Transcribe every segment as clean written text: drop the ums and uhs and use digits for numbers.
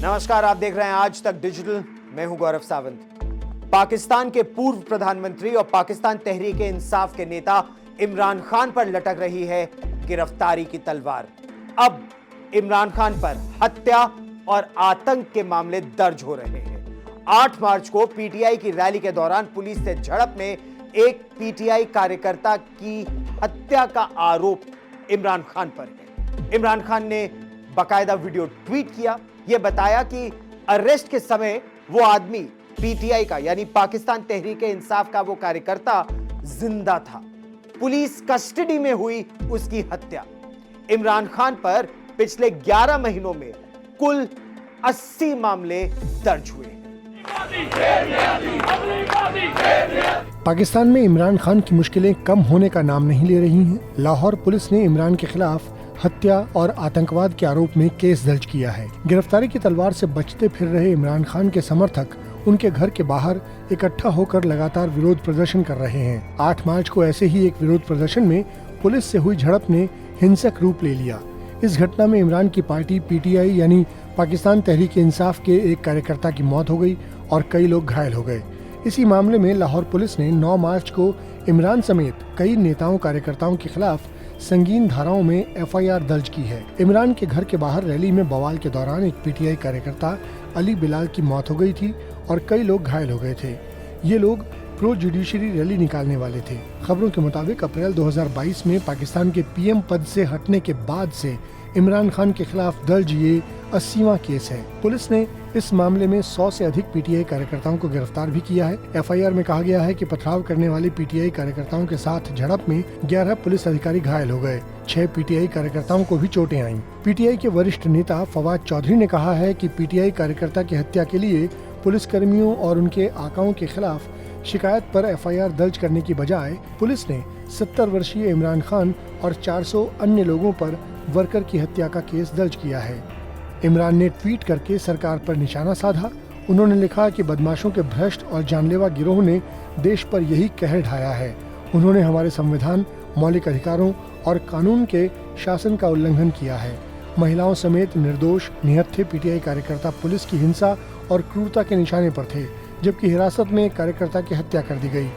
नमस्कार, आप देख रहे हैं आज तक डिजिटल। मैं हूं गौरव सावंत। पाकिस्तान के पूर्व प्रधानमंत्री और पाकिस्तान तहरीक इंसाफ के नेता इमरान खान पर लटक रही है गिरफ्तारी की तलवार। अब इमरान खान पर हत्या और आतंक के मामले दर्ज हो रहे हैं। 8 मार्च को पीटीआई की रैली के दौरान पुलिस से झड़प में एक पीटीआई कार्यकर्ता की हत्या का आरोप इमरान खान पर है। इमरान खान ने बाकायदा वीडियो ट्वीट किया। यह बताया कि अरेस्ट के समय वो आदमी पीटीआई का यानी पाकिस्तान तहरीक इंसाफ का वो कार्यकर्ता जिंदा था। पुलिस कस्टडी में हुई उसकी हत्या। इमरान खान पर पिछले 11 महीनों में कुल 80 मामले दर्ज हुए हैं। पाकिस्तान में इमरान खान की मुश्किलें कम होने का नाम नहीं ले रही हैं। लाहौर पुलिस ने इमरान के खिलाफ हत्या और आतंकवाद के आरोप में केस दर्ज किया है। गिरफ्तारी की तलवार से बचते फिर रहे इमरान खान के समर्थक उनके घर के बाहर इकट्ठा होकर लगातार विरोध प्रदर्शन कर रहे हैं। 8 मार्च को ऐसे ही एक विरोध प्रदर्शन में पुलिस से हुई झड़प ने हिंसक रूप ले लिया। इस घटना में इमरान की पार्टी पीटीआई यानी पाकिस्तान तहरीक इंसाफ के एक कार्यकर्ता की मौत हो गई और कई लोग घायल हो गए। इसी मामले में लाहौर पुलिस ने 9 मार्च को इमरान समेत कई नेताओं कार्यकर्ताओं के खिलाफ संगीन धाराओं में एफआईआर दर्ज की है। इमरान के घर के बाहर रैली में बवाल के दौरान एक पीटीआई कार्यकर्ता अली बिलाल की मौत हो गई थी और कई लोग घायल हो गए थे। ये लोग प्रो जुडिशरी रैली निकालने वाले थे। खबरों के मुताबिक अप्रैल 2022 में पाकिस्तान के पीएम पद से हटने के बाद से इमरान खान के खिलाफ दर्ज ये 80वां केस है। पुलिस ने इस मामले में 100 से अधिक पीटीआई कार्यकर्ताओं को गिरफ्तार भी किया है। एफआईआर में कहा गया है कि पथराव करने वाले पीटीआई कार्यकर्ताओं के साथ झड़प में 11 पुलिस अधिकारी घायल हो गए। 6 पीटीआई कार्यकर्ताओं को भी चोटें आईं। पीटीआई के वरिष्ठ नेता फवाद चौधरी ने कहा है कि पीटीआई कार्यकर्ता की हत्या के लिए पुलिस कर्मियों और उनके आकाओं के खिलाफ शिकायत पर एफआईआर दर्ज करने की बजाय पुलिस ने 70 वर्षीय इमरान खान और 400 अन्य लोगों पर वर्कर की हत्या का केस दर्ज किया है। इमरान ने ट्वीट करके सरकार पर निशाना साधा। उन्होंने लिखा कि बदमाशों के भ्रष्ट और जानलेवा गिरोह ने देश पर यही कहर ढाया है। उन्होंने हमारे संविधान, मौलिक अधिकारों और कानून के शासन का उल्लंघन किया है। महिलाओं समेत निर्दोष निहत्थे पीटीआई कार्यकर्ता पुलिस की हिंसा और क्रूरता के निशाने पर थे, जबकि हिरासत में एक कार्यकर्ता की हत्या कर दी गई।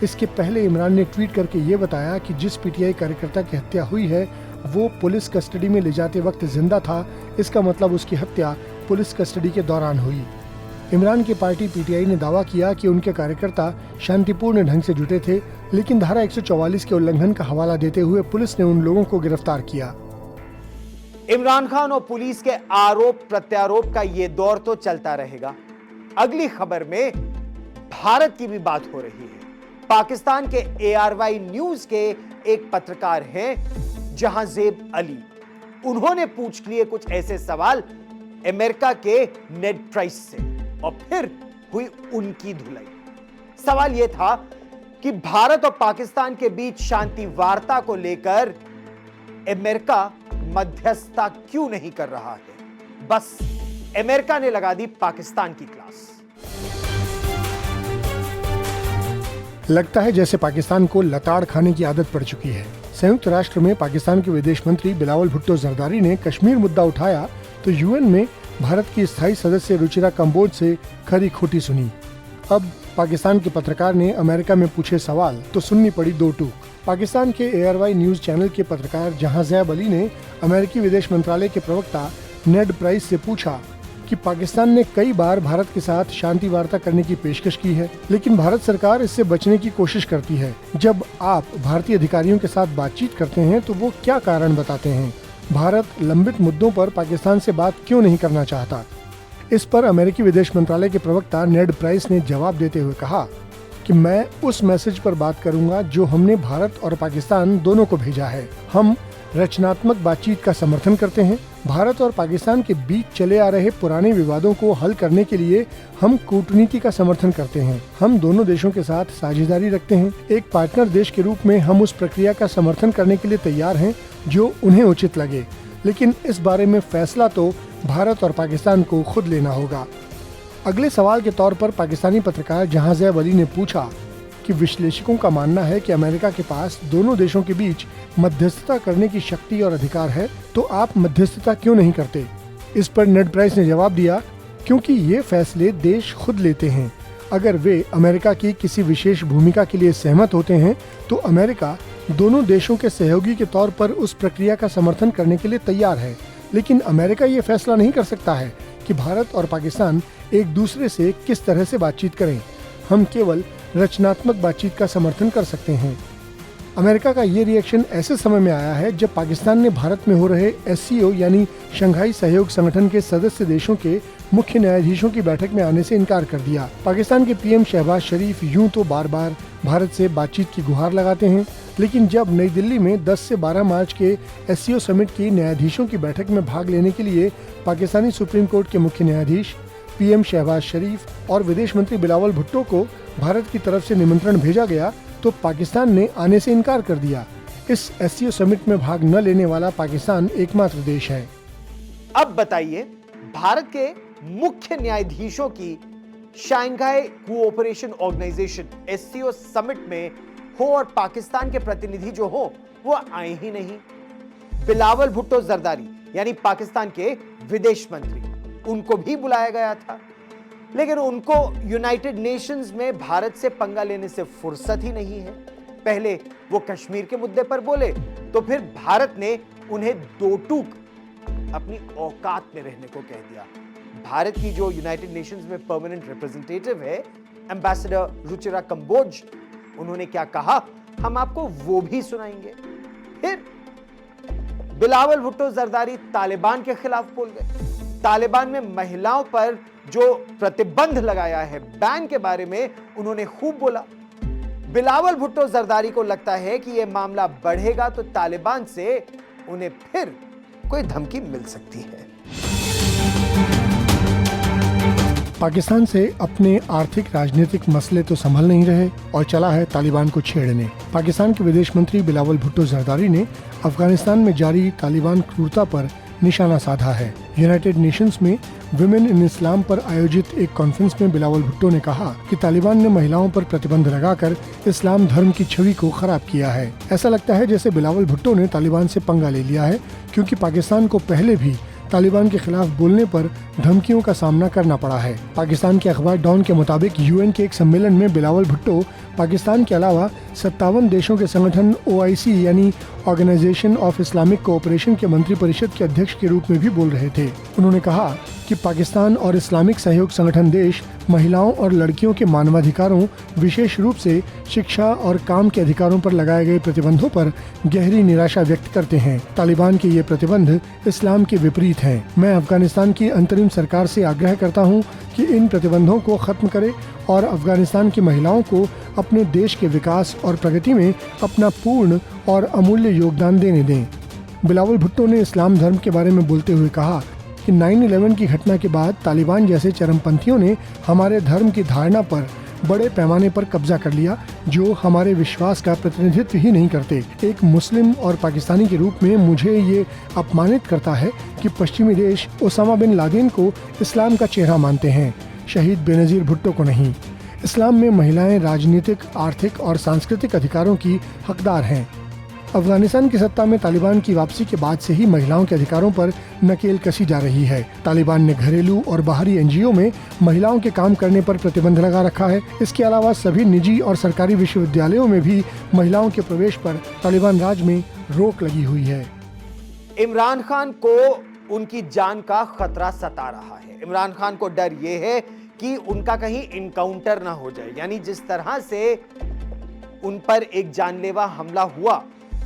इसके पहले इमरान ने ट्वीट करके ये बताया कि जिस पीटीआई कार्यकर्ता की हत्या हुई है वो पुलिस कस्टडी में ले जाते वक्त जिंदा था। इसका मतलब उसकी हत्या पुलिस कस्टडी के दौरान हुई। इमरान की पार्टी पीटीआई ने दावा किया कि उनके कार्यकर्ता शांतिपूर्ण ढंग से जुटे थे, लेकिन धारा 144 के उल्लंघन का हवाला देते हुए पुलिस ने उन लोगों को गिरफ्तार किया। इमरान खान और पुलिस के आरोप प्रत्यारोप का ये दौर तो चलता रहेगा। अगली खबर में भारत की भी बात हो रही है। पाकिस्तान के ARY न्यूज के एक पत्रकार हैं जहांजेब अली। उन्होंने पूछ लिए कुछ ऐसे सवाल अमेरिका के नेड प्राइस से और फिर हुई उनकी धुलाई। सवाल यह था कि भारत और पाकिस्तान के बीच शांति वार्ता को लेकर अमेरिका मध्यस्थता क्यों नहीं कर रहा है। बस अमेरिका ने लगा दी पाकिस्तान की क्लास। लगता है जैसे पाकिस्तान को लताड़ खाने की आदत पड़ चुकी है। संयुक्त राष्ट्र में पाकिस्तान के विदेश मंत्री बिलावल भुट्टो जरदारी ने कश्मीर मुद्दा उठाया तो यूएन में भारत की स्थायी सदस्य रुचिरा कंबोज से खरी खोटी सुनी। अब पाकिस्तान के पत्रकार ने अमेरिका में पूछे सवाल तो सुननी पड़ी दो टूक। पाकिस्तान के ARY न्यूज चैनल के पत्रकार जहांजेब अली ने अमेरिकी विदेश मंत्रालय के प्रवक्ता नेड प्राइस से पूछा कि पाकिस्तान ने कई बार भारत के साथ शांति वार्ता करने की पेशकश की है, लेकिन भारत सरकार इससे बचने की कोशिश करती है। जब आप भारतीय अधिकारियों के साथ बातचीत करते हैं तो वो क्या कारण बताते हैं? भारत लंबित मुद्दों पर पाकिस्तान से बात क्यों नहीं करना चाहता? इस पर अमेरिकी विदेश मंत्रालय के प्रवक्ता नेड प्राइस ने जवाब देते हुए कहा कि मैं उस मैसेज पर बात करूंगा जो हमने भारत और पाकिस्तान दोनों को भेजा है। हम रचनात्मक बातचीत का समर्थन करते हैं। भारत और पाकिस्तान के बीच चले आ रहे पुराने विवादों को हल करने के लिए हम कूटनीति का समर्थन करते हैं। हम दोनों देशों के साथ साझेदारी रखते हैं। एक पार्टनर देश के रूप में हम उस प्रक्रिया का समर्थन करने के लिए तैयार हैं जो उन्हें उचित लगे, लेकिन इस बारे में फैसला तो भारत और पाकिस्तान को खुद लेना होगा। अगले सवाल के तौर पर पाकिस्तानी पत्रकार जहांजेब अली ने पूछा कि विश्लेषकों का मानना है कि अमेरिका के पास दोनों देशों के बीच मध्यस्थता करने की शक्ति और अधिकार है, तो आप मध्यस्थता क्यों नहीं करते? इस पर नेड प्राइस ने जवाब दिया, क्योंकि ये फैसले देश खुद लेते हैं। अगर वे अमेरिका की किसी विशेष भूमिका के लिए सहमत होते हैं तो अमेरिका दोनों देशों के सहयोगी के तौर पर उस प्रक्रिया का समर्थन करने के लिए तैयार है। लेकिन अमेरिका ये फैसला नहीं कर सकता है कि भारत और पाकिस्तान एक दूसरे से किस तरह से बातचीत करें। हम केवल रचनात्मक बातचीत का समर्थन कर सकते हैं। अमेरिका का ये रिएक्शन ऐसे समय में आया है जब पाकिस्तान ने भारत में हो रहे SCO यानी शंघाई सहयोग संगठन के सदस्य देशों के मुख्य न्यायाधीशों की बैठक में आने से इनकार कर दिया। पाकिस्तान के PM शहबाज शरीफ यूं तो बार बार भारत से बातचीत की गुहार लगाते हैं, लेकिन जब नई दिल्ली में 10 से 12 मार्च के SCO समिट की न्यायाधीशों की बैठक में भाग लेने के लिए पाकिस्तानी सुप्रीम कोर्ट के मुख्य न्यायाधीश PM शहबाज शरीफ और विदेश मंत्री बिलावल भुट्टो को भारत की तरफ से निमंत्रण भेजा गया तो पाकिस्तान ने आने से इनकार कर दिया। इस SCO समिट में भाग न लेने वाला पाकिस्तान एकमात्र देश है। अब बताइए, भारत के मुख्य न्यायाधीशों की Shanghai Cooperation Organisation SCO summit में हो और पाकिस्तान के प्रतिनिधि जो हो वो आए ही नहीं। बिलावल भुट्टो जरदारी यानी पाकिस्तान के विदेश मंत्री, उनको भी बुलाया गया था, लेकिन उनको यूनाइटेड नेशंस में भारत से पंगा लेने से फुर्सत ही नहीं है। पहले वो कश्मीर के मुद्दे पर बोले तो फिर भारत ने उन्हें दो टूक अपनी औकात में रहने को कह दिया। भारत की जो यूनाइटेड नेशंस में परमानेंट रिप्रेजेंटेटिव है एम्बेसडर रुचिरा कंबोज, उन्होंने क्या कहा हम आपको वो भी सुनाएंगे। फिर बिलावल भुट्टो जरदारी तालिबान के खिलाफ बोल गए। तालिबान में महिलाओं पर जो प्रतिबंध लगाया है, बैन के बारे में उन्होंने खूब बोला। बिलावल भुट्टो जरदारी को लगता है कि यह मामला बढ़ेगा तो तालिबान से उन्हें फिर कोई धमकी मिल सकती है। पाकिस्तान से अपने आर्थिक राजनीतिक मसले तो संभल नहीं रहे और चला है तालिबान को छेड़ने। पाकिस्तान के विदेश मंत्री बिलावल भुट्टो जरदारी ने अफगानिस्तान में जारी तालिबान क्रूरता पर निशाना साधा है। यूनाइटेड नेशंस में विमेन इन इस्लाम पर आयोजित एक कॉन्फ्रेंस में बिलावल भुट्टो ने कहा कि तालिबान ने महिलाओं पर प्रतिबंध लगाकर इस्लाम धर्म की छवि को खराब किया है। ऐसा लगता है जैसे बिलावल भुट्टो ने तालिबान से पंगा ले लिया है, क्योंकि पाकिस्तान को पहले भी तालिबान के खिलाफ बोलने पर धमकियों का सामना करना पड़ा है। पाकिस्तान के अखबार डॉन के मुताबिक UN के एक सम्मेलन में बिलावल भुट्टो पाकिस्तान के अलावा 57 देशों के संगठन OIC यानी ऑर्गेनाइजेशन ऑफ इस्लामिक कोऑपरेशन के मंत्री परिषद के अध्यक्ष के रूप में भी बोल रहे थे। उन्होंने कहा कि पाकिस्तान और इस्लामिक सहयोग संगठन देश महिलाओं और लड़कियों के मानवाधिकारों, विशेष रूप से शिक्षा और काम के अधिकारों पर लगाए गए प्रतिबंधों पर गहरी निराशा व्यक्त करते हैं। तालिबान के ये प्रतिबंध इस्लाम के विपरीत हैं। मैं अफगानिस्तान की अंतरिम सरकार से आग्रह करता हूँ कि इन प्रतिबंधों को खत्म करे और अफगानिस्तान की महिलाओं को अपने देश के विकास और प्रगति में अपना पूर्ण और अमूल्य योगदान देने दें। बिलावल भुट्टो ने इस्लाम धर्म के बारे में बोलते हुए कहा कि 9/11 की घटना के बाद तालिबान जैसे चरमपंथियों ने हमारे धर्म की धारणा पर बड़े पैमाने पर कब्जा कर लिया, जो हमारे विश्वास का प्रतिनिधित्व ही नहीं करते। एक मुस्लिम और पाकिस्तानी के रूप में मुझे ये अपमानित करता है कि पश्चिमी देश ओसामा बिन लादेन को इस्लाम का चेहरा मानते हैं, शहीद बेनजीर भुट्टो को नहीं। इस्लाम में महिलाएं राजनीतिक, आर्थिक और सांस्कृतिक अधिकारों की हकदार हैं। अफगानिस्तान की सत्ता में तालिबान की वापसी के बाद से ही महिलाओं के अधिकारों पर नकेल कसी जा रही है। तालिबान ने घरेलू और बाहरी NGO में महिलाओं के काम करने पर प्रतिबंध लगा रखा है। इसके अलावा सभी निजी और सरकारी विश्वविद्यालयों में भी महिलाओं के प्रवेश पर तालिबान राज में रोक लगी हुई है। इमरान खान को उनकी जान का खतरा सता रहा है। इमरान खान को डर यह है कि उनका कहीं इनकाउंटर ना हो जाए, यानी जिस तरह से उन पर एक जानलेवा हमला हुआ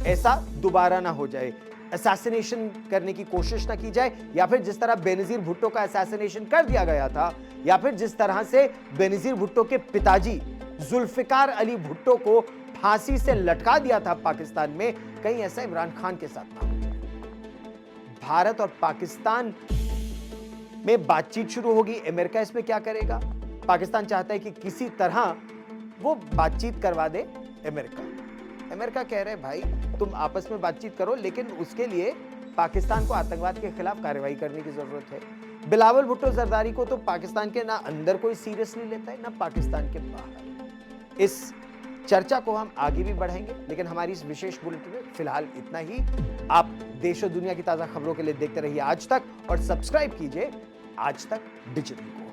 ऐसा दोबारा ना हो जाए, असैसिनेशन करने की कोशिश ना की जाए, या फिर जिस तरह बेनजीर भुट्टो का असैसिनेशन कर दिया गया था, या फिर जिस तरह से बेनजीर भुट्टो के पिताजी जुल्फिकार अली भुट्टो को फांसी से लटका दिया था पाकिस्तान में, कहीं ऐसा इमरान खान के साथ ना हो जाए। भारत और पाकिस्तान में बातचीत शुरू होगी। अमेरिका इसमें क्या करेगा? पाकिस्तान चाहता है कि किसी तरह वो बातचीत करवा दे अमेरिका कह रहे भाई तुम आपस में बातचीत करो, लेकिन उसके लिए पाकिस्तान को आतंकवाद के खिलाफ कार्रवाई करने की जरूरत है। बिलावल भुट्टो जरदारी को तो पाकिस्तान के ना अंदर कोई सीरियसली लेता है, ना पाकिस्तान के बाहर। इस चर्चा को हम आगे भी बढ़ाएंगे, लेकिन हमारी इस विशेष बुलेटिन में फिलहाल इतना ही। आप देश और दुनिया की ताजा खबरों के लिए देखते रहिए आज तक और सब्सक्राइब कीजिए आज तक डिजिटल को।